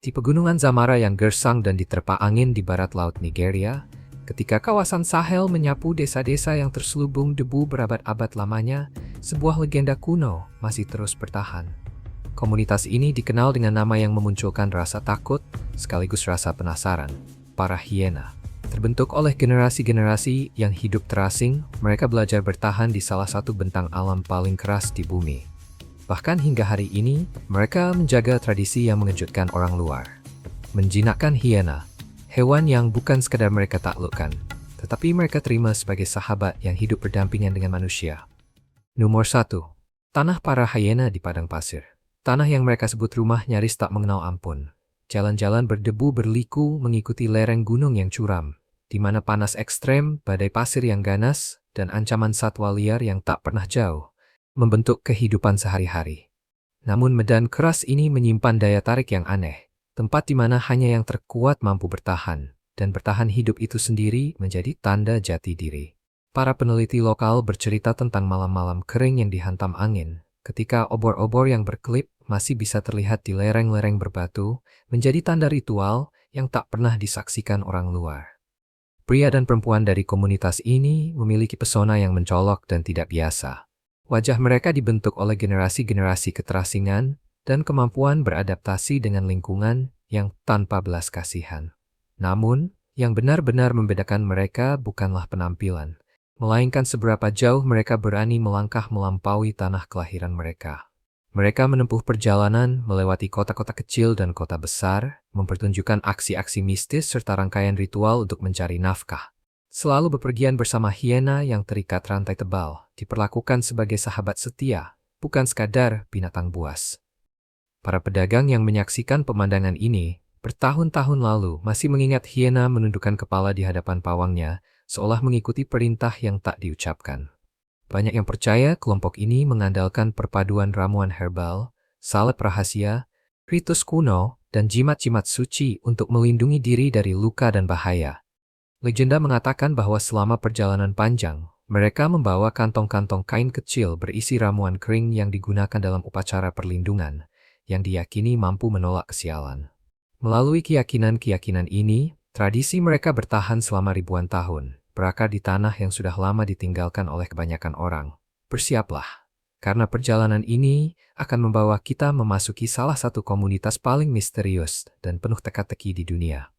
Di pegunungan Zamara yang gersang dan diterpa angin di barat laut Nigeria, ketika kawasan Sahel menyapu desa-desa yang terselubung debu berabad-abad lamanya, sebuah legenda kuno masih terus bertahan. Komunitas ini dikenal dengan nama yang memunculkan rasa takut sekaligus rasa penasaran, para hyena. Terbentuk oleh generasi-generasi yang hidup terasing, mereka belajar bertahan di salah satu bentang alam paling keras di bumi. Bahkan hingga hari ini, mereka menjaga tradisi yang mengejutkan orang luar. Menjinakkan hyena, hewan yang bukan sekadar mereka taklukkan, tetapi mereka terima sebagai sahabat yang hidup berdampingan dengan manusia. Nomor 1. Tanah para hyena di padang pasir. Tanah yang mereka sebut rumah nyaris tak mengenal ampun. Jalan-jalan berdebu berliku mengikuti lereng gunung yang curam, di mana panas ekstrem, badai pasir yang ganas, dan ancaman satwa liar yang tak pernah jauh membentuk kehidupan sehari-hari. Namun medan keras ini menyimpan daya tarik yang aneh, tempat di mana hanya yang terkuat mampu bertahan, dan bertahan hidup itu sendiri menjadi tanda jati diri. Para peneliti lokal bercerita tentang malam-malam kering yang dihantam angin, ketika obor-obor yang berkelip masih bisa terlihat di lereng-lereng berbatu, menjadi tanda ritual yang tak pernah disaksikan orang luar. Pria dan perempuan dari komunitas ini memiliki pesona yang mencolok dan tidak biasa. Wajah mereka dibentuk oleh generasi-generasi keterasingan dan kemampuan beradaptasi dengan lingkungan yang tanpa belas kasihan. Namun, yang benar-benar membedakan mereka bukanlah penampilan, melainkan seberapa jauh mereka berani melangkah melampaui tanah kelahiran mereka. Mereka menempuh perjalanan melewati kota-kota kecil dan kota besar, mempertunjukkan aksi-aksi mistis serta rangkaian ritual untuk mencari nafkah. Selalu bepergian bersama hyena yang terikat rantai tebal, diperlakukan sebagai sahabat setia, bukan sekadar binatang buas. Para pedagang yang menyaksikan pemandangan ini, bertahun-tahun lalu masih mengingat hyena menundukkan kepala di hadapan pawangnya, seolah mengikuti perintah yang tak diucapkan. Banyak yang percaya kelompok ini mengandalkan perpaduan ramuan herbal, salep rahasia, ritus kuno, dan jimat-jimat suci untuk melindungi diri dari luka dan bahaya. Legenda mengatakan bahwa selama perjalanan panjang, mereka membawa kantong-kantong kain kecil berisi ramuan kering yang digunakan dalam upacara perlindungan, yang diyakini mampu menolak kesialan. Melalui keyakinan-keyakinan ini, tradisi mereka bertahan selama ribuan tahun, berakar di tanah yang sudah lama ditinggalkan oleh kebanyakan orang. Bersiaplah, karena perjalanan ini akan membawa kita memasuki salah satu komunitas paling misterius dan penuh teka-teki di dunia.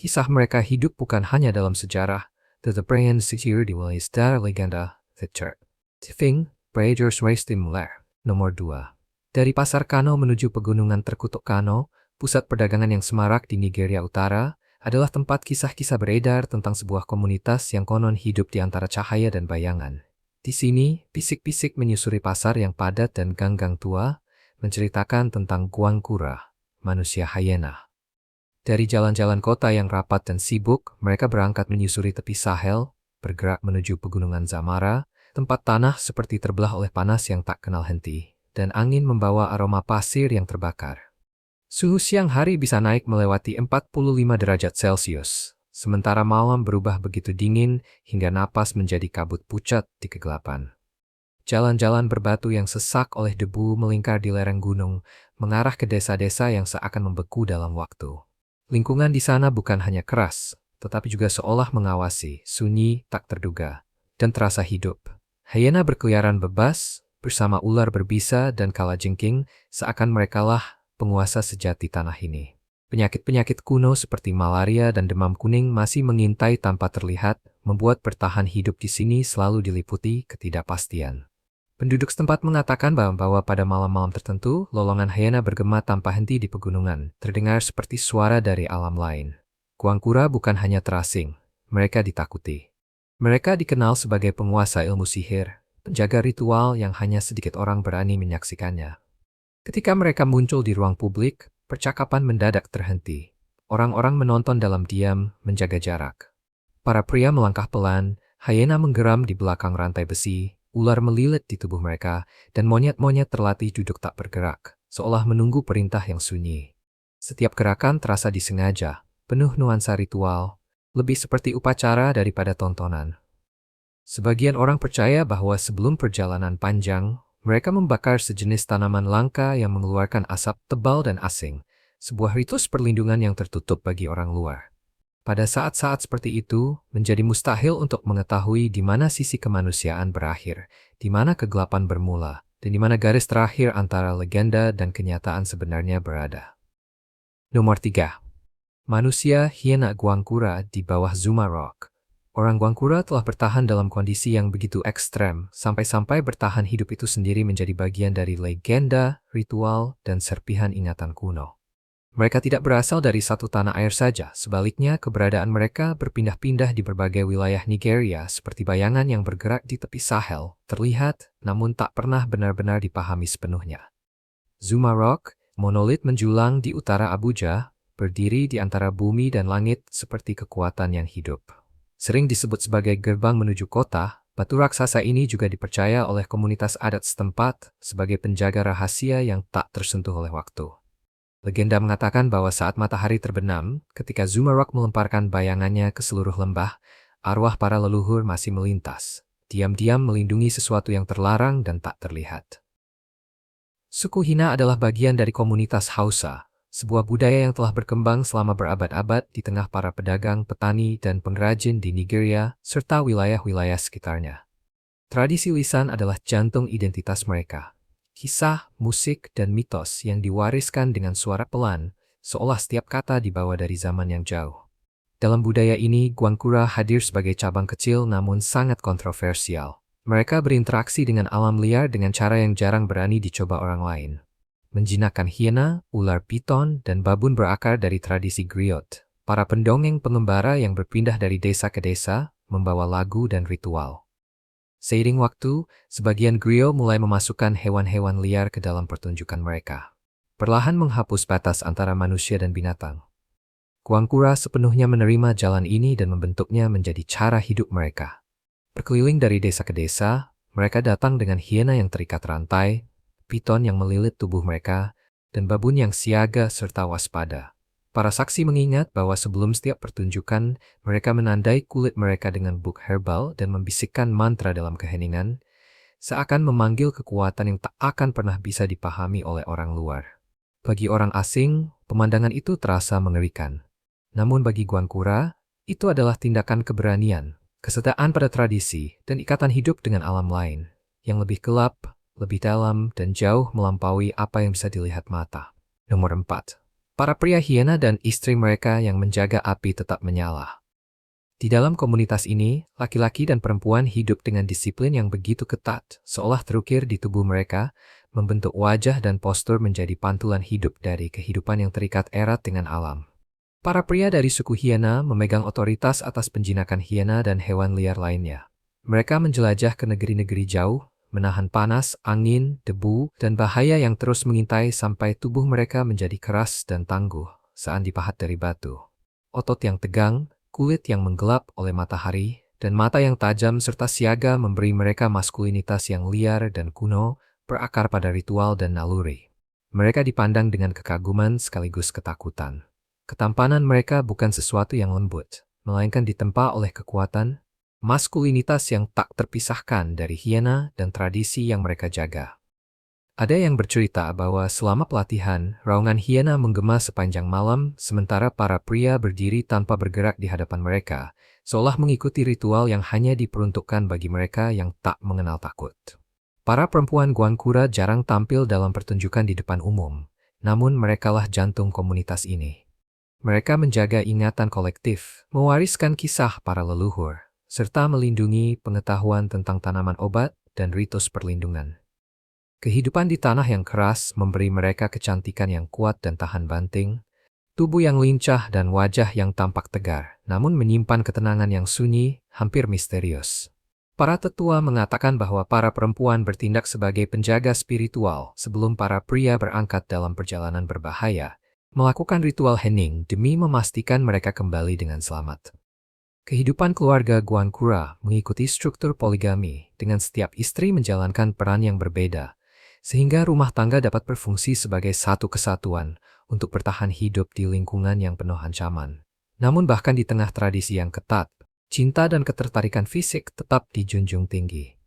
Kisah mereka hidup bukan hanya dalam sejarah, tetapi di Walistar legenda, The Church. Tifing, Praeders Weistimler. Nomor 2. Dari Pasar Kano menuju Pegunungan Terkutuk Kano, pusat perdagangan yang semarak di Nigeria Utara, adalah tempat kisah-kisah beredar tentang sebuah komunitas yang konon hidup di antara cahaya dan bayangan. Di sini, pisik-pisik menyusuri pasar yang padat dan gang-gang tua, menceritakan tentang Gwangkura, manusia hyena. Dari jalan-jalan kota yang rapat dan sibuk, mereka berangkat menyusuri tepi Sahel, bergerak menuju Pegunungan Zamara, tempat tanah seperti terbelah oleh panas yang tak kenal henti, dan angin membawa aroma pasir yang terbakar. Suhu siang hari bisa naik melewati 45 derajat Celcius, sementara malam berubah begitu dingin hingga napas menjadi kabut pucat di kegelapan. Jalan-jalan berbatu yang sesak oleh debu melingkar di lereng gunung, mengarah ke desa-desa yang seakan membeku dalam waktu. Lingkungan di sana bukan hanya keras, tetapi juga seolah mengawasi, sunyi, tak terduga, dan terasa hidup. Hyena berkeliaran bebas, bersama ular berbisa dan kalajengking, seakan merekalah penguasa sejati tanah ini. Penyakit-penyakit kuno seperti malaria dan demam kuning masih mengintai tanpa terlihat, membuat bertahan hidup di sini selalu diliputi ketidakpastian. Penduduk setempat mengatakan bahwa pada malam-malam tertentu, lolongan hyena bergema tanpa henti di pegunungan, terdengar seperti suara dari alam lain. Gwangkura bukan hanya terasing, mereka ditakuti. Mereka dikenal sebagai penguasa ilmu sihir, penjaga ritual yang hanya sedikit orang berani menyaksikannya. Ketika mereka muncul di ruang publik, percakapan mendadak terhenti. Orang-orang menonton dalam diam, menjaga jarak. Para pria melangkah pelan, hyena menggeram di belakang rantai besi, ular melilit di tubuh mereka, dan monyet-monyet terlatih duduk tak bergerak, seolah menunggu perintah yang sunyi. Setiap gerakan terasa disengaja, penuh nuansa ritual, lebih seperti upacara daripada tontonan. Sebagian orang percaya bahwa sebelum perjalanan panjang, mereka membakar sejenis tanaman langka yang mengeluarkan asap tebal dan asing, sebuah ritus perlindungan yang tertutup bagi orang luar. Pada saat-saat seperti itu, menjadi mustahil untuk mengetahui di mana sisi kemanusiaan berakhir, di mana kegelapan bermula, dan di mana garis terakhir antara legenda dan kenyataan sebenarnya berada. Nomor 3. Manusia hiena Guangkura di bawah Zuma Rock. Orang Guangkura telah bertahan dalam kondisi yang begitu ekstrem, sampai-sampai bertahan hidup itu sendiri menjadi bagian dari legenda, ritual, dan serpihan ingatan kuno. Mereka tidak berasal dari satu tanah air saja, sebaliknya keberadaan mereka berpindah-pindah di berbagai wilayah Nigeria seperti bayangan yang bergerak di tepi Sahel, terlihat namun tak pernah benar-benar dipahami sepenuhnya. Zuma Rock, monolit menjulang di utara Abuja, berdiri di antara bumi dan langit seperti kekuatan yang hidup. Sering disebut sebagai gerbang menuju kota, batu raksasa ini juga dipercaya oleh komunitas adat setempat sebagai penjaga rahasia yang tak tersentuh oleh waktu. Legenda mengatakan bahwa saat matahari terbenam, ketika Zuma Rock melemparkan bayangannya ke seluruh lembah, arwah para leluhur masih melintas, diam-diam melindungi sesuatu yang terlarang dan tak terlihat. Suku Hina adalah bagian dari komunitas Hausa, sebuah budaya yang telah berkembang selama berabad-abad di tengah para pedagang, petani, dan pengrajin di Nigeria, serta wilayah-wilayah sekitarnya. Tradisi lisan adalah jantung identitas mereka. Kisah, musik, dan mitos yang diwariskan dengan suara pelan, seolah setiap kata dibawa dari zaman yang jauh. Dalam budaya ini, Guangkura hadir sebagai cabang kecil namun sangat kontroversial. Mereka berinteraksi dengan alam liar dengan cara yang jarang berani dicoba orang lain. Menjinakkan hiena, ular piton, dan babun berakar dari tradisi griot. Para pendongeng pengembara yang berpindah dari desa ke desa, membawa lagu dan ritual. Seiring waktu, sebagian griot mulai memasukkan hewan-hewan liar ke dalam pertunjukan mereka. Perlahan menghapus batas antara manusia dan binatang. Guangkura sepenuhnya menerima jalan ini dan membentuknya menjadi cara hidup mereka. Berkeliling dari desa ke desa, mereka datang dengan hiena yang terikat rantai, piton yang melilit tubuh mereka, dan babun yang siaga serta waspada. Para saksi mengingat bahwa sebelum setiap pertunjukan, mereka menandai kulit mereka dengan buk herbal dan membisikkan mantra dalam keheningan, seakan memanggil kekuatan yang tak akan pernah bisa dipahami oleh orang luar. Bagi orang asing, pemandangan itu terasa mengerikan. Namun bagi Guangkura, itu adalah tindakan keberanian, kesetaraan pada tradisi, dan ikatan hidup dengan alam lain, yang lebih gelap, lebih dalam, dan jauh melampaui apa yang bisa dilihat mata. Nomor 4. Para pria hiena dan istri mereka yang menjaga api tetap menyala. Di dalam komunitas ini, laki-laki dan perempuan hidup dengan disiplin yang begitu ketat, seolah terukir di tubuh mereka, membentuk wajah dan postur menjadi pantulan hidup dari kehidupan yang terikat erat dengan alam. Para pria dari suku hiena memegang otoritas atas penjinakan hiena dan hewan liar lainnya. Mereka menjelajah ke negeri-negeri jauh, menahan panas, angin, debu, dan bahaya yang terus mengintai sampai tubuh mereka menjadi keras dan tangguh saat dipahat dari batu. Otot yang tegang, kulit yang menggelap oleh matahari, dan mata yang tajam serta siaga memberi mereka maskulinitas yang liar dan kuno, berakar pada ritual dan naluri. Mereka dipandang dengan kekaguman sekaligus ketakutan. Ketampanan mereka bukan sesuatu yang lembut, melainkan ditempa oleh kekuatan, maskulinitas yang tak terpisahkan dari hiena dan tradisi yang mereka jaga. Ada yang bercerita bahwa selama pelatihan, raungan hiena menggema sepanjang malam sementara para pria berdiri tanpa bergerak di hadapan mereka, seolah mengikuti ritual yang hanya diperuntukkan bagi mereka yang tak mengenal takut. Para perempuan Guangkura jarang tampil dalam pertunjukan di depan umum, namun merekalah jantung komunitas ini. Mereka menjaga ingatan kolektif, mewariskan kisah para leluhur, serta melindungi pengetahuan tentang tanaman obat dan ritus perlindungan. Kehidupan di tanah yang keras memberi mereka kecantikan yang kuat dan tahan banting, tubuh yang lincah dan wajah yang tampak tegar, namun menyimpan ketenangan yang sunyi, hampir misterius. Para tetua mengatakan bahwa para perempuan bertindak sebagai penjaga spiritual sebelum para pria berangkat dalam perjalanan berbahaya, melakukan ritual hening demi memastikan mereka kembali dengan selamat. Kehidupan keluarga Guangkura mengikuti struktur poligami dengan setiap istri menjalankan peran yang berbeda, sehingga rumah tangga dapat berfungsi sebagai satu kesatuan untuk bertahan hidup di lingkungan yang penuh ancaman. Namun bahkan di tengah tradisi yang ketat, cinta dan ketertarikan fisik tetap dijunjung tinggi.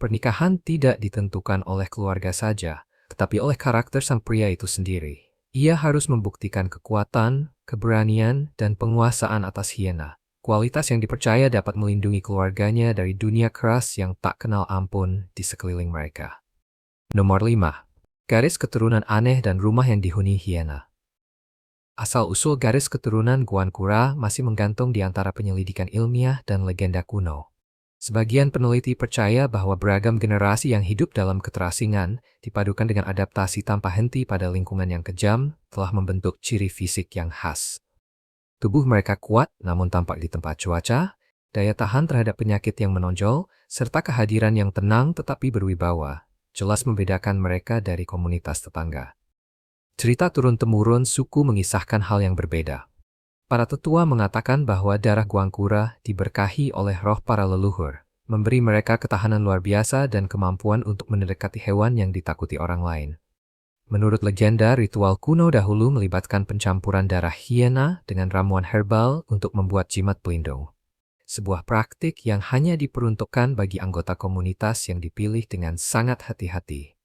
Pernikahan tidak ditentukan oleh keluarga saja, tetapi oleh karakter sang pria itu sendiri. Ia harus membuktikan kekuatan, keberanian, dan penguasaan atas hiena. Kualitas yang dipercaya dapat melindungi keluarganya dari dunia keras yang tak kenal ampun di sekeliling mereka. Nomor 5. Garis keturunan aneh dan rumah yang dihuni hiena. Asal-usul garis keturunan Guankura masih menggantung di antara penyelidikan ilmiah dan legenda kuno. Sebagian peneliti percaya bahwa beragam generasi yang hidup dalam keterasingan, dipadukan dengan adaptasi tanpa henti pada lingkungan yang kejam, telah membentuk ciri fisik yang khas. Tubuh mereka kuat namun tampak di tempat cuaca, daya tahan terhadap penyakit yang menonjol, serta kehadiran yang tenang tetapi berwibawa, jelas membedakan mereka dari komunitas tetangga. Cerita turun-temurun suku mengisahkan hal yang berbeda. Para tetua mengatakan bahwa darah Guankura diberkahi oleh roh para leluhur, memberi mereka ketahanan luar biasa dan kemampuan untuk mendekati hewan yang ditakuti orang lain. Menurut legenda, ritual kuno dahulu melibatkan pencampuran darah hiena dengan ramuan herbal untuk membuat jimat pelindung. Sebuah praktik yang hanya diperuntukkan bagi anggota komunitas yang dipilih dengan sangat hati-hati.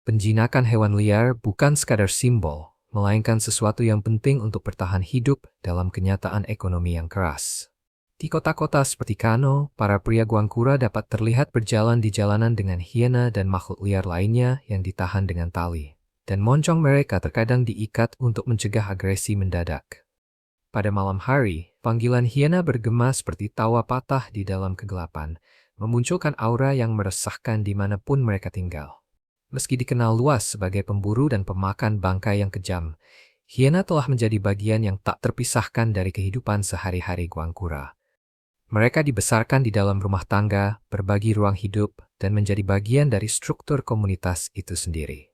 Penjinakan hewan liar bukan sekadar simbol, melainkan sesuatu yang penting untuk bertahan hidup dalam kenyataan ekonomi yang keras. Di kota-kota seperti Kano, para pria Guankura dapat terlihat berjalan di jalanan dengan hiena dan makhluk liar lainnya yang ditahan dengan tali. Dan moncong mereka terkadang diikat untuk mencegah agresi mendadak. Pada malam hari, panggilan hiena bergema seperti tawa patah di dalam kegelapan, memunculkan aura yang meresahkan dimanapun mereka tinggal. Meski dikenal luas sebagai pemburu dan pemakan bangkai yang kejam, hiena telah menjadi bagian yang tak terpisahkan dari kehidupan sehari-hari Guankura. Mereka dibesarkan di dalam rumah tangga, berbagi ruang hidup, dan menjadi bagian dari struktur komunitas itu sendiri.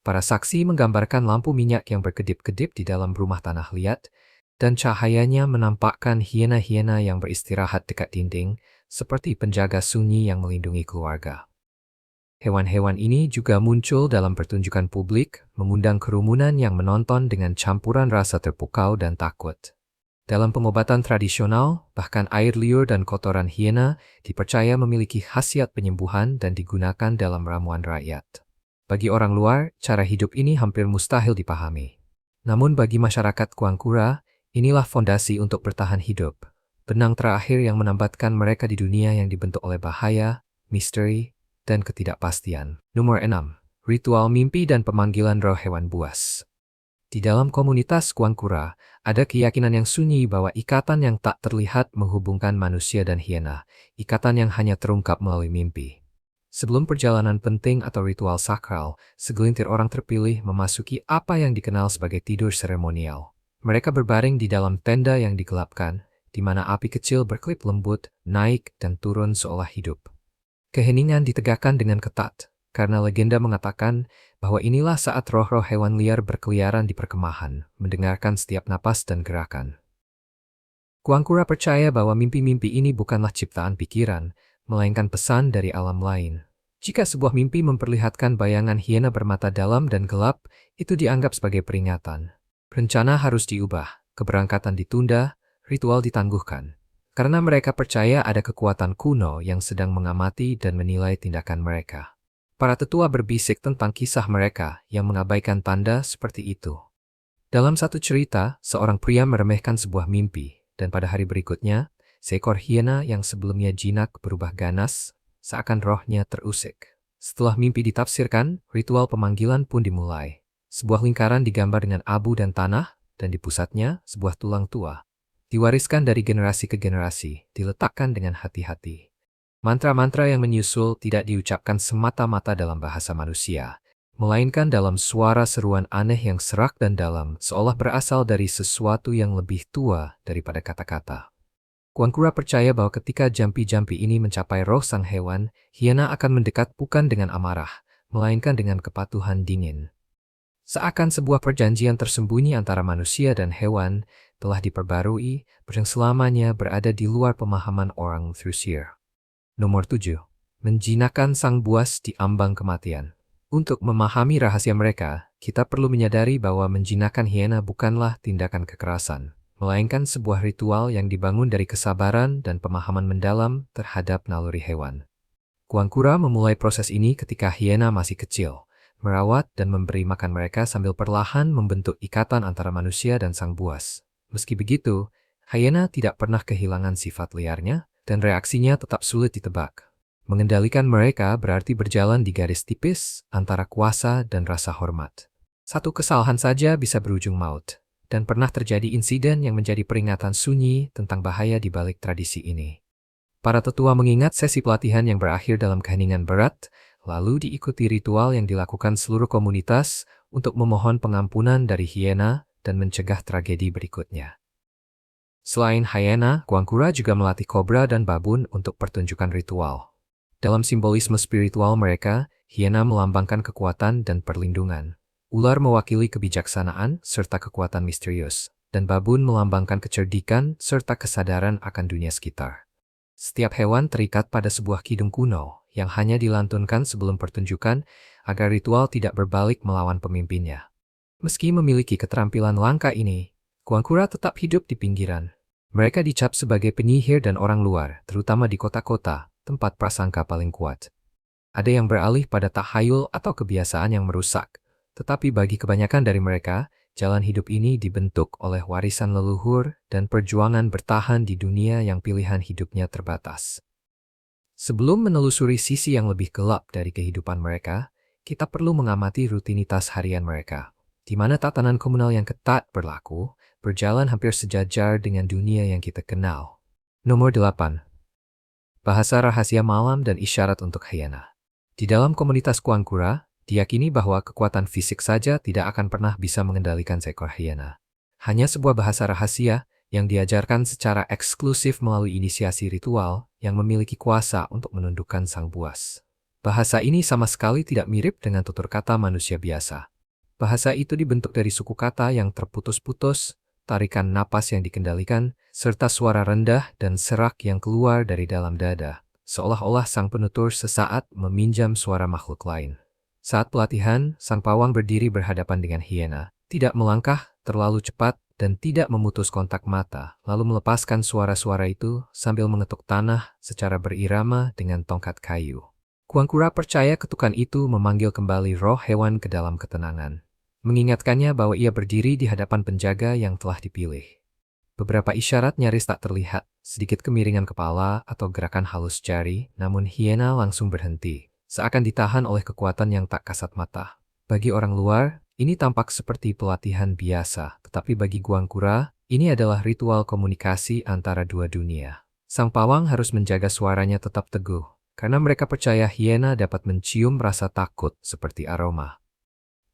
Para saksi menggambarkan lampu minyak yang berkedip-kedip di dalam rumah tanah liat, dan cahayanya menampakkan hiena-hiena yang beristirahat dekat dinding, seperti penjaga sunyi yang melindungi keluarga. Hewan-hewan ini juga muncul dalam pertunjukan publik, mengundang kerumunan yang menonton dengan campuran rasa terpukau dan takut. Dalam pengobatan tradisional, bahkan air liur dan kotoran hiena dipercaya memiliki khasiat penyembuhan dan digunakan dalam ramuan rakyat. Bagi orang luar, cara hidup ini hampir mustahil dipahami. Namun bagi masyarakat Guankura, inilah fondasi untuk bertahan hidup. Benang terakhir yang menambatkan mereka di dunia yang dibentuk oleh bahaya, misteri, dan ketidakpastian. Nomor 6. Ritual mimpi dan pemanggilan roh hewan buas. Di dalam komunitas Guankura, ada keyakinan yang sunyi bahwa ikatan yang tak terlihat menghubungkan manusia dan hiena, ikatan yang hanya terungkap melalui mimpi. Sebelum perjalanan penting atau ritual sakral, segelintir orang terpilih memasuki apa yang dikenal sebagai tidur seremonial. Mereka berbaring di dalam tenda yang digelapkan, di mana api kecil berkelip lembut, naik dan turun seolah hidup. Keheningan ditegakkan dengan ketat, karena legenda mengatakan bahwa inilah saat roh-roh hewan liar berkeliaran di perkemahan, mendengarkan setiap napas dan gerakan. Guankura percaya bahwa mimpi-mimpi ini bukanlah ciptaan pikiran, melainkan pesan dari alam lain. Jika sebuah mimpi memperlihatkan bayangan hiena bermata dalam dan gelap, itu dianggap sebagai peringatan. Rencana harus diubah, keberangkatan ditunda, ritual ditangguhkan. Karena mereka percaya ada kekuatan kuno yang sedang mengamati dan menilai tindakan mereka. Para tetua berbisik tentang kisah mereka yang mengabaikan tanda seperti itu. Dalam satu cerita, seorang pria meremehkan sebuah mimpi, dan pada hari berikutnya, seekor hiena yang sebelumnya jinak berubah ganas, seakan rohnya terusik. Setelah mimpi ditafsirkan, ritual pemanggilan pun dimulai. Sebuah lingkaran digambar dengan abu dan tanah, dan di pusatnya sebuah tulang tua. Diwariskan dari generasi ke generasi, diletakkan dengan hati-hati. Mantra-mantra yang menyusul tidak diucapkan semata-mata dalam bahasa manusia, melainkan dalam suara seruan aneh yang serak dan dalam, seolah berasal dari sesuatu yang lebih tua daripada kata-kata. Guankura percaya bahwa ketika jampi-jampi ini mencapai roh sang hewan, hiena akan mendekat bukan dengan amarah, melainkan dengan kepatuhan dingin. Seakan sebuah perjanjian tersembunyi antara manusia dan hewan telah diperbarui, yang selamanya berada di luar pemahaman orang Thrusir. Nomor 7. Menjinakkan sang buas di ambang kematian. Untuk memahami rahasia mereka, kita perlu menyadari bahwa menjinakkan hiena bukanlah tindakan kekerasan, melainkan sebuah ritual yang dibangun dari kesabaran dan pemahaman mendalam terhadap naluri hewan. Guankura memulai proses ini ketika hiena masih kecil. merawat dan memberi makan mereka sambil perlahan membentuk ikatan antara manusia dan sang buas. Meski begitu, hyena tidak pernah kehilangan sifat liarnya dan reaksinya tetap sulit ditebak. Mengendalikan mereka berarti berjalan di garis tipis antara kuasa dan rasa hormat. Satu kesalahan saja bisa berujung maut, dan pernah terjadi insiden yang menjadi peringatan sunyi tentang bahaya di balik tradisi ini. Para tetua mengingat sesi pelatihan yang berakhir dalam keheningan berat, lalu diikuti ritual yang dilakukan seluruh komunitas untuk memohon pengampunan dari hyena dan mencegah tragedi berikutnya. Selain hyena, Guangkura juga melatih kobra dan babun untuk pertunjukan ritual. Dalam simbolisme spiritual mereka, hyena melambangkan kekuatan dan perlindungan. Ular mewakili kebijaksanaan serta kekuatan misterius, dan babun melambangkan kecerdikan serta kesadaran akan dunia sekitar. Setiap hewan terikat pada sebuah kidung kuno yang hanya dilantunkan sebelum pertunjukan agar ritual tidak berbalik melawan pemimpinnya. Meski memiliki keterampilan langka ini, Guangkura tetap hidup di pinggiran. Mereka dicap sebagai penyihir dan orang luar, terutama di kota-kota, tempat prasangka paling kuat. Ada yang beralih pada tahayul atau kebiasaan yang merusak, tetapi bagi kebanyakan dari mereka, jalan hidup ini dibentuk oleh warisan leluhur dan perjuangan bertahan di dunia yang pilihan hidupnya terbatas. Sebelum menelusuri sisi yang lebih gelap dari kehidupan mereka, kita perlu mengamati rutinitas harian mereka, di mana tatanan komunal yang ketat berlaku, berjalan hampir sejajar dengan dunia yang kita kenal. Nomor 8. Bahasa rahasia malam dan isyarat untuk hyena. Di dalam komunitas Guangkura, diyakini bahwa kekuatan fisik saja tidak akan pernah bisa mengendalikan seekor hyena. Hanya sebuah bahasa rahasia yang diajarkan secara eksklusif melalui inisiasi ritual yang memiliki kuasa untuk menundukkan sang buas. Bahasa ini sama sekali tidak mirip dengan tutur kata manusia biasa. Bahasa itu dibentuk dari suku kata yang terputus-putus, tarikan napas yang dikendalikan, serta suara rendah dan serak yang keluar dari dalam dada, seolah-olah sang penutur sesaat meminjam suara makhluk lain. Saat pelatihan, sang pawang berdiri berhadapan dengan hyena, tidak melangkah terlalu cepat dan tidak memutus kontak mata, lalu melepaskan suara-suara itu sambil mengetuk tanah secara berirama dengan tongkat kayu. Guangkura percaya ketukan itu memanggil kembali roh hewan ke dalam ketenangan, mengingatkannya bahwa ia berdiri di hadapan penjaga yang telah dipilih. Beberapa isyarat nyaris tak terlihat, sedikit kemiringan kepala atau gerakan halus jari, namun hyena langsung berhenti, seakan ditahan oleh kekuatan yang tak kasat mata. Bagi orang luar, ini tampak seperti pelatihan biasa, tetapi bagi Guangkura, ini adalah ritual komunikasi antara dua dunia. Sang pawang harus menjaga suaranya tetap teguh, karena mereka percaya hyena dapat mencium rasa takut seperti aroma.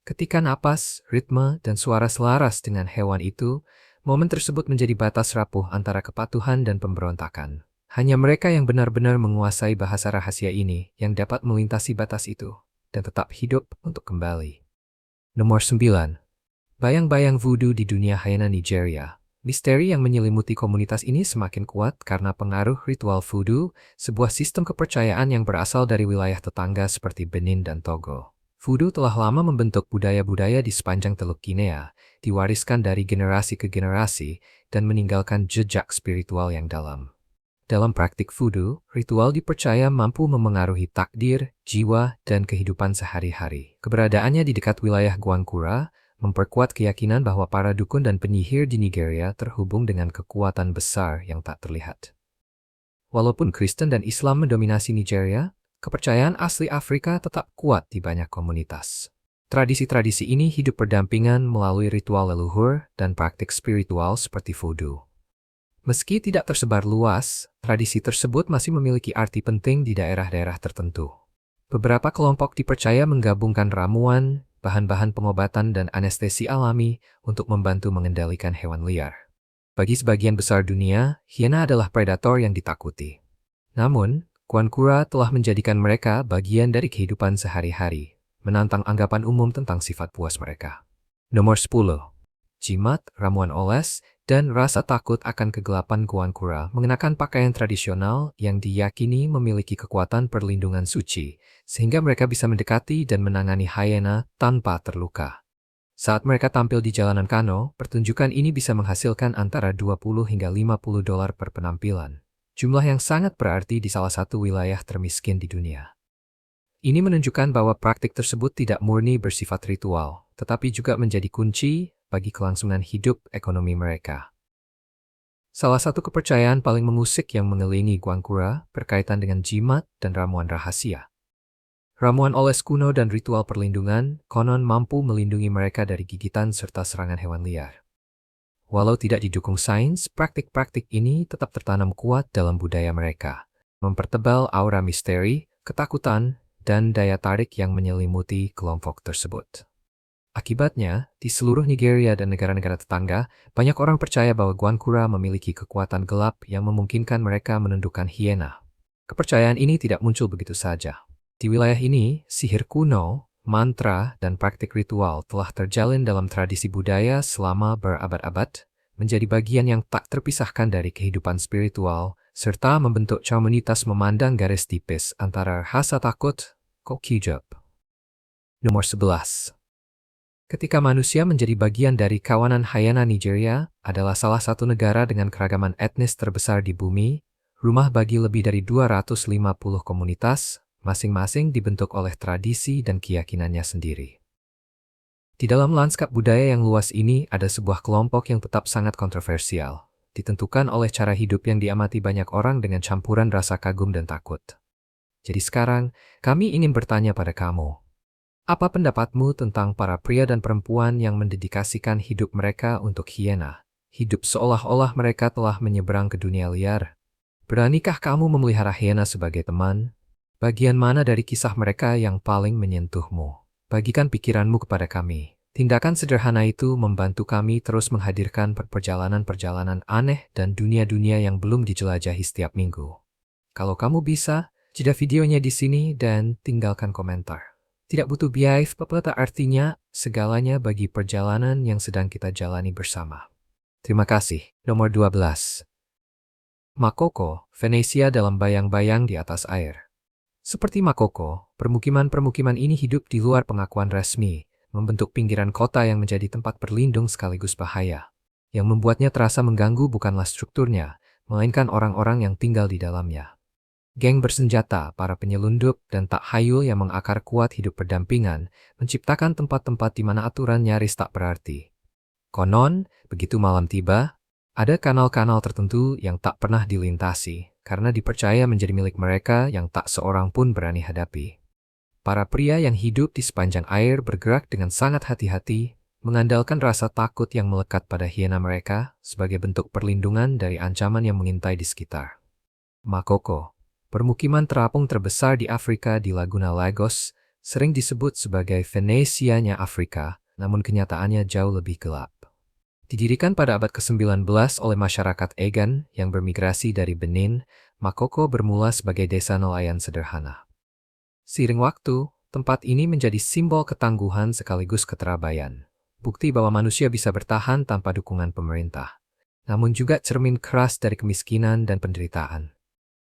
Ketika napas, ritme, dan suara selaras dengan hewan itu, momen tersebut menjadi batas rapuh antara kepatuhan dan pemberontakan. Hanya mereka yang benar-benar menguasai bahasa rahasia ini yang dapat melintasi batas itu dan tetap hidup untuk kembali. Nomor 9. Bayang-bayang voodoo di dunia hyena Nigeria. Misteri yang menyelimuti komunitas ini semakin kuat karena pengaruh ritual voodoo, sebuah sistem kepercayaan yang berasal dari wilayah tetangga seperti Benin dan Togo. Voodoo telah lama membentuk budaya-budaya di sepanjang Teluk Guinea, diwariskan dari generasi ke generasi, dan meninggalkan jejak spiritual yang dalam. Dalam praktik voodoo, ritual dipercaya mampu memengaruhi takdir, jiwa, dan kehidupan sehari-hari. Keberadaannya di dekat wilayah Guangkura memperkuat keyakinan bahwa para dukun dan penyihir di Nigeria terhubung dengan kekuatan besar yang tak terlihat. Walaupun Kristen dan Islam mendominasi Nigeria, kepercayaan asli Afrika tetap kuat di banyak komunitas. Tradisi-tradisi ini hidup berdampingan melalui ritual leluhur dan praktik spiritual seperti voodoo. Meski tidak tersebar luas, tradisi tersebut masih memiliki arti penting di daerah-daerah tertentu. Beberapa kelompok dipercaya menggabungkan ramuan, bahan-bahan pengobatan dan anestesi alami untuk membantu mengendalikan hewan liar. Bagi sebagian besar dunia, hyena adalah predator yang ditakuti. Namun, Guangkura telah menjadikan mereka bagian dari kehidupan sehari-hari, menantang anggapan umum tentang sifat puas mereka. Nomor 10. Jimat, ramuan oles, dan rasa takut akan kegelapan Guangkura mengenakan pakaian tradisional yang diyakini memiliki kekuatan perlindungan suci, sehingga mereka bisa mendekati dan menangani hyena tanpa terluka. Saat mereka tampil di jalanan Kano, pertunjukan ini bisa menghasilkan antara 20 hingga 50 dolar per penampilan, jumlah yang sangat berarti di salah satu wilayah termiskin di dunia. Ini menunjukkan bahwa praktik tersebut tidak murni bersifat ritual, tetapi juga menjadi kunci bagi kelangsungan hidup ekonomi mereka. Salah satu kepercayaan paling mengusik yang mengelilingi Guangkura berkaitan dengan jimat dan ramuan rahasia. Ramuan oles kuno dan ritual perlindungan konon mampu melindungi mereka dari gigitan serta serangan hewan liar. Walau tidak didukung sains, praktik-praktik ini tetap tertanam kuat dalam budaya mereka, mempertebal aura misteri, ketakutan, dan daya tarik yang menyelimuti kelompok tersebut. Akibatnya, di seluruh Nigeria dan negara-negara tetangga, banyak orang percaya bahwa Guangkura memiliki kekuatan gelap yang memungkinkan mereka menundukkan hiena. Kepercayaan ini tidak muncul begitu saja. Di wilayah ini, sihir kuno, mantra, dan praktik ritual telah terjalin dalam tradisi budaya selama berabad-abad, menjadi bagian yang tak terpisahkan dari kehidupan spiritual, serta membentuk komunitas memandang garis tipis antara rasa takut, Kokijab. Nomor 11. Ketika manusia menjadi bagian dari kawanan hyena, Nigeria adalah salah satu negara dengan keragaman etnis terbesar di bumi, rumah bagi lebih dari 250 komunitas, masing-masing dibentuk oleh tradisi dan keyakinannya sendiri. Di dalam lanskap budaya yang luas ini ada sebuah kelompok yang tetap sangat kontroversial, ditentukan oleh cara hidup yang diamati banyak orang dengan campuran rasa kagum dan takut. Jadi sekarang, kami ingin bertanya pada kamu. Apa pendapatmu tentang para pria dan perempuan yang mendedikasikan hidup mereka untuk hiena? Hidup seolah-olah mereka telah menyeberang ke dunia liar. Beranikah kamu memelihara hiena sebagai teman? Bagian mana dari kisah mereka yang paling menyentuhmu? Bagikan pikiranmu kepada kami. Tindakan sederhana itu membantu kami terus menghadirkan perjalanan-perjalanan aneh dan dunia-dunia yang belum dijelajahi setiap minggu. Kalau kamu bisa, jeda videonya di sini dan tinggalkan komentar. Tidak butuh biaya, artinya segalanya bagi perjalanan yang sedang kita jalani bersama. Terima kasih. Nomor 12. Makoko, Venesia dalam bayang-bayang di atas air. Seperti Makoko, permukiman-permukiman ini hidup di luar pengakuan resmi, membentuk pinggiran kota yang menjadi tempat berlindung sekaligus bahaya. Yang membuatnya terasa mengganggu bukanlah strukturnya, melainkan orang-orang yang tinggal di dalamnya. Geng bersenjata, para penyelundup, dan tak hayul yang mengakar kuat hidup berdampingan, menciptakan tempat-tempat di mana aturan nyaris tak berarti. Konon, begitu malam tiba, ada kanal-kanal tertentu yang tak pernah dilintasi, karena dipercaya menjadi milik mereka yang tak seorang pun berani hadapi. Para pria yang hidup di sepanjang air bergerak dengan sangat hati-hati, mengandalkan rasa takut yang melekat pada hiena mereka sebagai bentuk perlindungan dari ancaman yang mengintai di sekitar. Makoko, permukiman terapung terbesar di Afrika di Laguna Lagos, sering disebut sebagai Venesianya Afrika, namun kenyataannya jauh lebih gelap. Didirikan pada abad ke-19 oleh masyarakat Egan yang bermigrasi dari Benin, Makoko bermula sebagai desa nelayan sederhana. Seiring waktu, tempat ini menjadi simbol ketangguhan sekaligus keterabaian, bukti bahwa manusia bisa bertahan tanpa dukungan pemerintah, namun juga cermin keras dari kemiskinan dan penderitaan.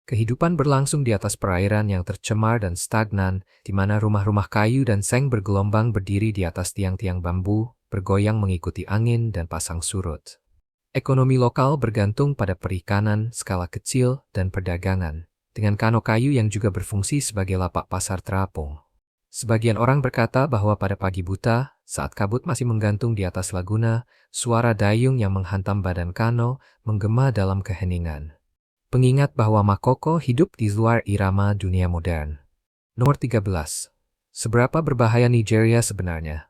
Kehidupan berlangsung di atas perairan yang tercemar dan stagnan, di mana rumah-rumah kayu dan seng bergelombang berdiri di atas tiang-tiang bambu, bergoyang mengikuti angin dan pasang surut. Ekonomi lokal bergantung pada perikanan, skala kecil, dan perdagangan, dengan kano kayu yang juga berfungsi sebagai lapak pasar terapung. Sebagian orang berkata bahwa pada pagi buta, saat kabut masih menggantung di atas laguna, suara dayung yang menghantam badan kano menggema dalam keheningan. Pengingat bahwa Makoko hidup di luar irama dunia modern. Nomor 13. Seberapa berbahaya Nigeria sebenarnya?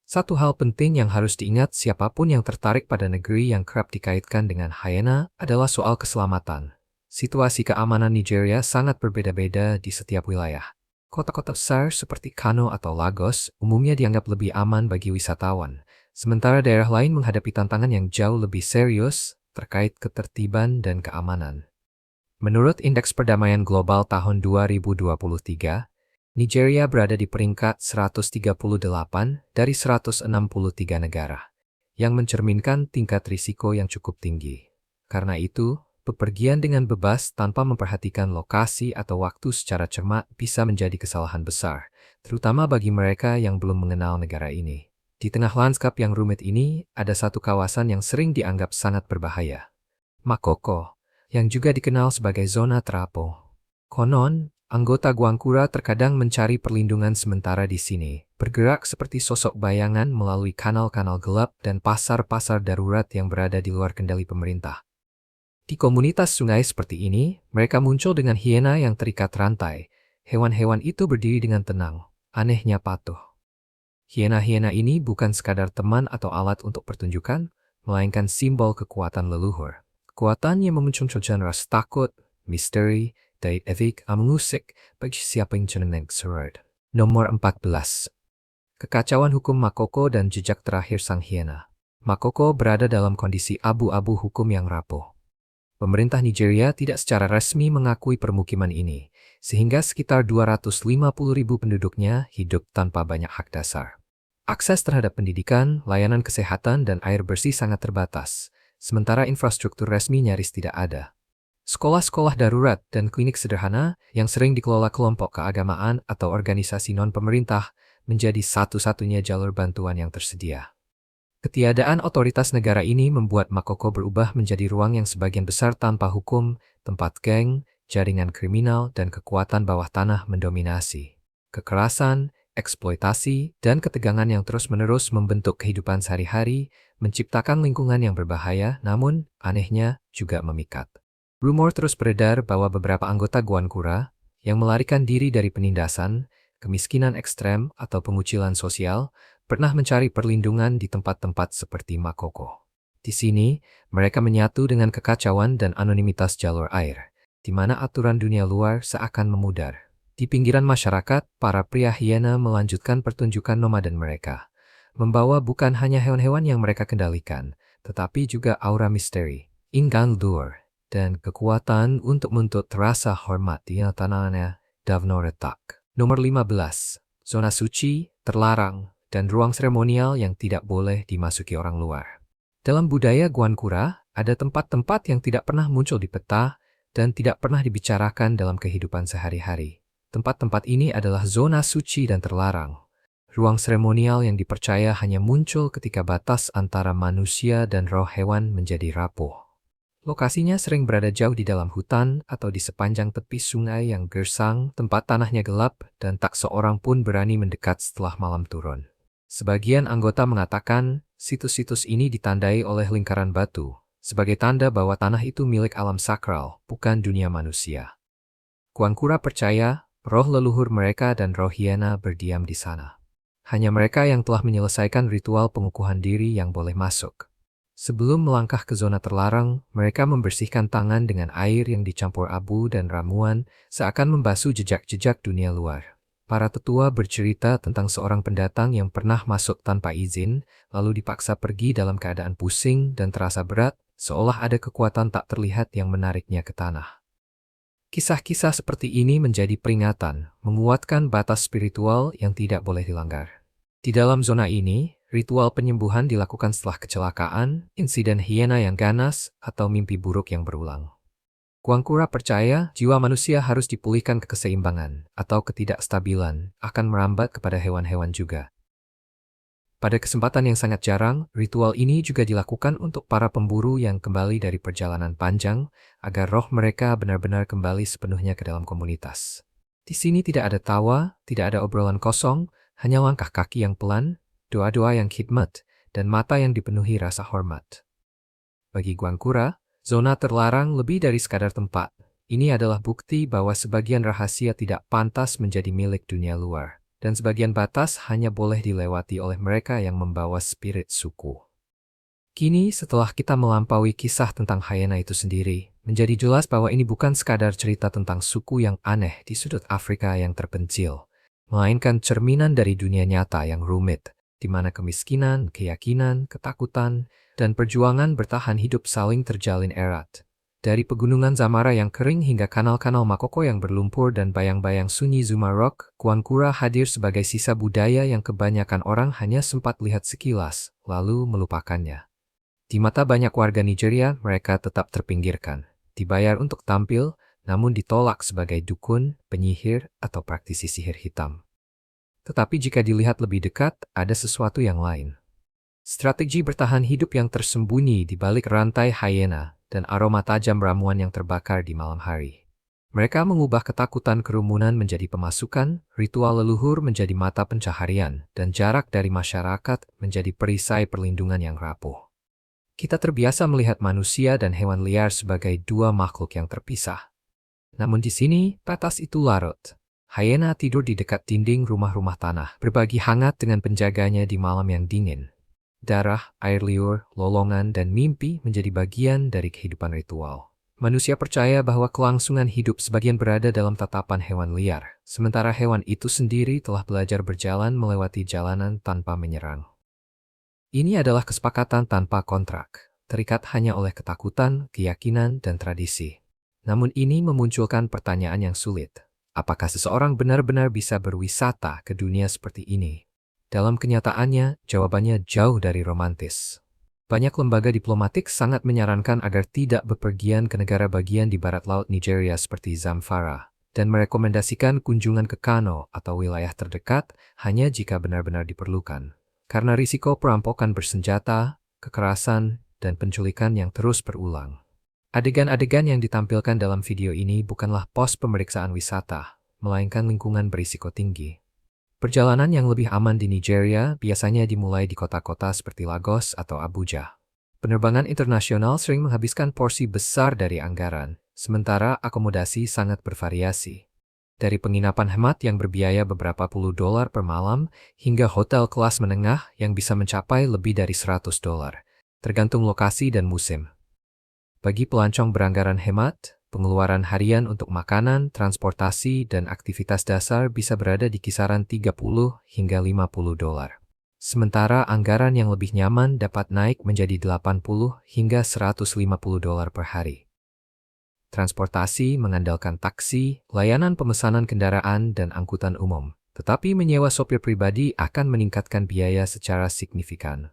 Satu hal penting yang harus diingat siapapun yang tertarik pada negeri yang kerap dikaitkan dengan hyena adalah soal keselamatan. Situasi keamanan Nigeria sangat berbeda-beda di setiap wilayah. Kota-kota besar seperti Kano atau Lagos umumnya dianggap lebih aman bagi wisatawan, sementara daerah lain menghadapi tantangan yang jauh lebih serius terkait ketertiban dan keamanan. Menurut Indeks Perdamaian Global tahun 2023, Nigeria berada di peringkat 138 dari 163 negara, yang mencerminkan tingkat risiko yang cukup tinggi. Karena itu, bepergian dengan bebas tanpa memperhatikan lokasi atau waktu secara cermat bisa menjadi kesalahan besar, terutama bagi mereka yang belum mengenal negara ini. Di tengah lanskap yang rumit ini, ada satu kawasan yang sering dianggap sangat berbahaya. Makoko, yang juga dikenal sebagai zona terapung. Konon, Anggota Guangkura terkadang mencari perlindungan sementara di sini, bergerak seperti sosok bayangan melalui kanal-kanal gelap dan pasar-pasar darurat yang berada di luar kendali pemerintah. Di komunitas sungai seperti ini, mereka muncul dengan hiena yang terikat rantai. Hewan-hewan itu berdiri dengan tenang, anehnya patuh. Hiena-hiena ini bukan sekadar teman atau alat untuk pertunjukan, melainkan simbol kekuatan leluhur. Kekuatan yang memunculkan rasa takut, misteri, dan efek mengusik bagi siapa yang cenderung surut. Nomor 14. Kekacauan hukum Makoko dan jejak terakhir sang hiena. Makoko berada dalam kondisi abu-abu hukum yang rapuh. Pemerintah Nigeria tidak secara resmi mengakui permukiman ini, sehingga sekitar 250.000 penduduknya hidup tanpa banyak hak dasar. Akses terhadap pendidikan, layanan kesehatan, dan air bersih sangat terbatas, sementara infrastruktur resmi nyaris tidak ada. Sekolah-sekolah darurat dan klinik sederhana yang sering dikelola kelompok keagamaan atau organisasi non-pemerintah menjadi satu-satunya jalur bantuan yang tersedia. Ketiadaan otoritas negara ini membuat Makoko berubah menjadi ruang yang sebagian besar tanpa hukum, tempat geng, jaringan kriminal, dan kekuatan bawah tanah mendominasi. Kekerasan, eksploitasi, dan ketegangan yang terus-menerus membentuk kehidupan sehari-hari, menciptakan lingkungan yang berbahaya namun, anehnya, juga memikat. Rumor terus beredar bahwa beberapa anggota Guangkura yang melarikan diri dari penindasan, kemiskinan ekstrem, atau pengucilan sosial pernah mencari perlindungan di tempat-tempat seperti Makoko. Di sini, mereka menyatu dengan kekacauan dan anonimitas jalur air, di mana aturan dunia luar seakan memudar. Di pinggiran masyarakat, para pria hiena melanjutkan pertunjukan nomaden mereka, membawa bukan hanya hewan-hewan yang mereka kendalikan, tetapi juga aura misteri, ingkang luar, dan kekuatan untuk menuntut rasa hormat di tanahnya Davno Retak. Nomor 15. Zona suci, terlarang, dan ruang seremonial yang tidak boleh dimasuki orang luar. Dalam budaya Guangkura, ada tempat-tempat yang tidak pernah muncul di peta dan tidak pernah dibicarakan dalam kehidupan sehari-hari. Tempat-tempat ini adalah zona suci dan terlarang. Ruang seremonial yang dipercaya hanya muncul ketika batas antara manusia dan roh hewan menjadi rapuh. Lokasinya sering berada jauh di dalam hutan atau di sepanjang tepi sungai yang gersang, tempat tanahnya gelap dan tak seorang pun berani mendekat setelah malam turun. Sebagian anggota mengatakan situs-situs ini ditandai oleh lingkaran batu, sebagai tanda bahwa tanah itu milik alam sakral, bukan dunia manusia. Guangkura percaya roh leluhur mereka dan roh hiena berdiam di sana. Hanya mereka yang telah menyelesaikan ritual pengukuhan diri yang boleh masuk. Sebelum melangkah ke zona terlarang, mereka membersihkan tangan dengan air yang dicampur abu dan ramuan, seakan membasuh jejak-jejak dunia luar. Para tetua bercerita tentang seorang pendatang yang pernah masuk tanpa izin, lalu dipaksa pergi dalam keadaan pusing dan terasa berat, seolah ada kekuatan tak terlihat yang menariknya ke tanah. Kisah-kisah seperti ini menjadi peringatan, menguatkan batas spiritual yang tidak boleh dilanggar. Di dalam zona ini, ritual penyembuhan dilakukan setelah kecelakaan, insiden hiena yang ganas, atau mimpi buruk yang berulang. Guangkura percaya jiwa manusia harus dipulihkan ke keseimbangan atau ketidakstabilan akan merambat kepada hewan-hewan juga. Pada kesempatan yang sangat jarang, ritual ini juga dilakukan untuk para pemburu yang kembali dari perjalanan panjang agar roh mereka benar-benar kembali sepenuhnya ke dalam komunitas. Di sini tidak ada tawa, tidak ada obrolan kosong, hanya langkah kaki yang pelan, doa-doa yang khidmat, dan mata yang dipenuhi rasa hormat. Bagi Guangkura, zona terlarang lebih dari sekadar tempat. Ini adalah bukti bahwa sebagian rahasia tidak pantas menjadi milik dunia luar, dan sebagian batas hanya boleh dilewati oleh mereka yang membawa spirit suku. Kini, setelah kita melampaui kisah tentang hyena itu sendiri, menjadi jelas bahwa ini bukan sekadar cerita tentang suku yang aneh di sudut Afrika yang terpencil, melainkan cerminan dari dunia nyata yang rumit, di mana kemiskinan, keyakinan, ketakutan, dan perjuangan bertahan hidup saling terjalin erat. Dari pegunungan Zamara yang kering hingga kanal-kanal Makoko yang berlumpur dan bayang-bayang sunyi Zuma Rock, Guangkura hadir sebagai sisa budaya yang kebanyakan orang hanya sempat lihat sekilas, lalu melupakannya. Di mata banyak warga Nigeria, mereka tetap terpinggirkan, dibayar untuk tampil, namun ditolak sebagai dukun, penyihir, atau praktisi sihir hitam. Tetapi jika dilihat lebih dekat, ada sesuatu yang lain. Strategi bertahan hidup yang tersembunyi di balik rantai hyena dan aroma tajam ramuan yang terbakar di malam hari. Mereka mengubah ketakutan kerumunan menjadi pemasukan, ritual leluhur menjadi mata pencaharian, dan jarak dari masyarakat menjadi perisai perlindungan yang rapuh. Kita terbiasa melihat manusia dan hewan liar sebagai dua makhluk yang terpisah. Namun di sini, batas itu larut. Hyena tidur di dekat dinding rumah-rumah tanah, berbagi hangat dengan penjaganya di malam yang dingin. Darah, air liur, lolongan, dan mimpi menjadi bagian dari kehidupan ritual. Manusia percaya bahwa kelangsungan hidup sebagian berada dalam tatapan hewan liar, sementara hewan itu sendiri telah belajar berjalan melewati jalanan tanpa menyerang. Ini adalah kesepakatan tanpa kontrak, terikat hanya oleh ketakutan, keyakinan, dan tradisi. Namun ini memunculkan pertanyaan yang sulit. Apakah seseorang benar-benar bisa berwisata ke dunia seperti ini? Dalam kenyataannya, jawabannya jauh dari romantis. Banyak lembaga diplomatik sangat menyarankan agar tidak bepergian ke negara bagian di barat laut Nigeria seperti Zamfara, dan merekomendasikan kunjungan ke Kano atau wilayah terdekat hanya jika benar-benar diperlukan. Karena risiko perampokan bersenjata, kekerasan, dan penculikan yang terus berulang. Adegan-adegan yang ditampilkan dalam video ini bukanlah pos pemeriksaan wisata, melainkan lingkungan berisiko tinggi. Perjalanan yang lebih aman di Nigeria biasanya dimulai di kota-kota seperti Lagos atau Abuja. Penerbangan internasional sering menghabiskan porsi besar dari anggaran, sementara akomodasi sangat bervariasi. Dari penginapan hemat yang berbiaya beberapa puluh dolar per malam, hingga hotel kelas menengah yang bisa mencapai lebih dari $100, tergantung lokasi dan musim. Bagi pelancong beranggaran hemat, pengeluaran harian untuk makanan, transportasi, dan aktivitas dasar bisa berada di kisaran $30 hingga $50. Sementara anggaran yang lebih nyaman dapat naik menjadi $80 hingga $150 per hari. Transportasi mengandalkan taksi, layanan pemesanan kendaraan, dan angkutan umum. Tetapi menyewa sopir pribadi akan meningkatkan biaya secara signifikan.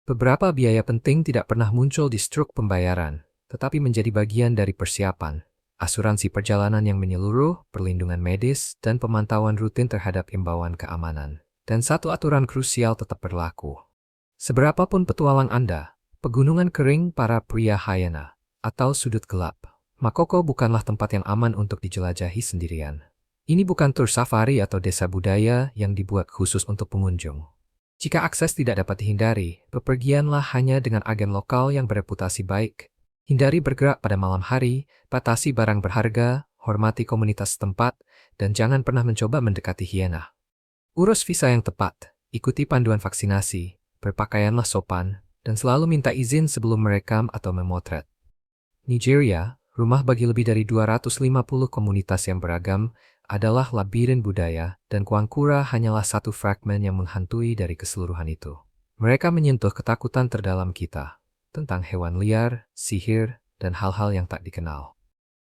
Beberapa biaya penting tidak pernah muncul di struk pembayaran, tetapi menjadi bagian dari persiapan, asuransi perjalanan yang menyeluruh, perlindungan medis, dan pemantauan rutin terhadap imbauan keamanan. Dan satu aturan krusial tetap berlaku. Seberapapun petualang Anda, pegunungan kering para pria hyena, atau sudut gelap, Makoko bukanlah tempat yang aman untuk dijelajahi sendirian. Ini bukan tur safari atau desa budaya yang dibuat khusus untuk pengunjung. Jika akses tidak dapat dihindari, bepergianlah hanya dengan agen lokal yang bereputasi baik. Hindari bergerak pada malam hari, batasi barang berharga, hormati komunitas setempat, dan jangan pernah mencoba mendekati hyena. Urus visa yang tepat, ikuti panduan vaksinasi, berpakaianlah sopan, dan selalu minta izin sebelum merekam atau memotret. Nigeria, rumah bagi lebih dari 250 komunitas yang beragam, adalah labirin budaya, dan Kwankura hanyalah satu fragmen yang menghantui dari keseluruhan itu. Mereka menyentuh ketakutan terdalam kita tentang hewan liar, sihir, dan hal-hal yang tak dikenal.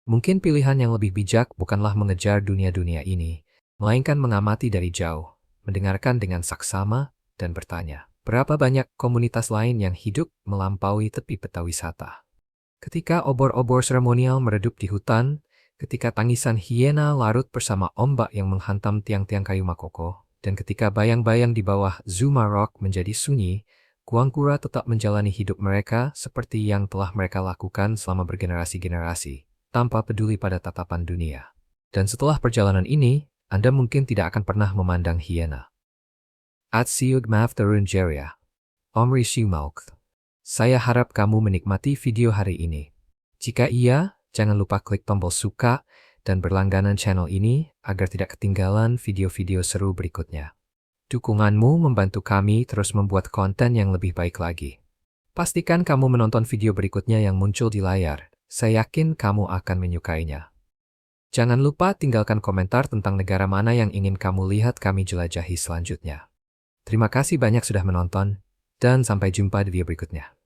Mungkin pilihan yang lebih bijak bukanlah mengejar dunia-dunia ini, melainkan mengamati dari jauh, mendengarkan dengan saksama, dan bertanya, berapa banyak komunitas lain yang hidup melampaui tepi peta wisata. Ketika obor-obor seremonial meredup di hutan, ketika tangisan hyena larut bersama ombak yang menghantam tiang-tiang kayu Makoko, dan ketika bayang-bayang di bawah Zuma Rock menjadi sunyi, Kwankura tetap menjalani hidup mereka seperti yang telah mereka lakukan selama bergenerasi-generasi, tanpa peduli pada tatapan dunia. Dan setelah perjalanan ini, Anda mungkin tidak akan pernah memandang hyena. Atsiug Maftarun Jeria. Omri Shimauk. Saya harap kamu menikmati video hari ini. Jika iya, jangan lupa klik tombol suka dan berlangganan channel ini agar tidak ketinggalan video-video seru berikutnya. Dukunganmu membantu kami terus membuat konten yang lebih baik lagi. Pastikan kamu menonton video berikutnya yang muncul di layar. Saya yakin kamu akan menyukainya. Jangan lupa tinggalkan komentar tentang negara mana yang ingin kamu lihat kami jelajahi selanjutnya. Terima kasih banyak sudah menonton, dan sampai jumpa di video berikutnya.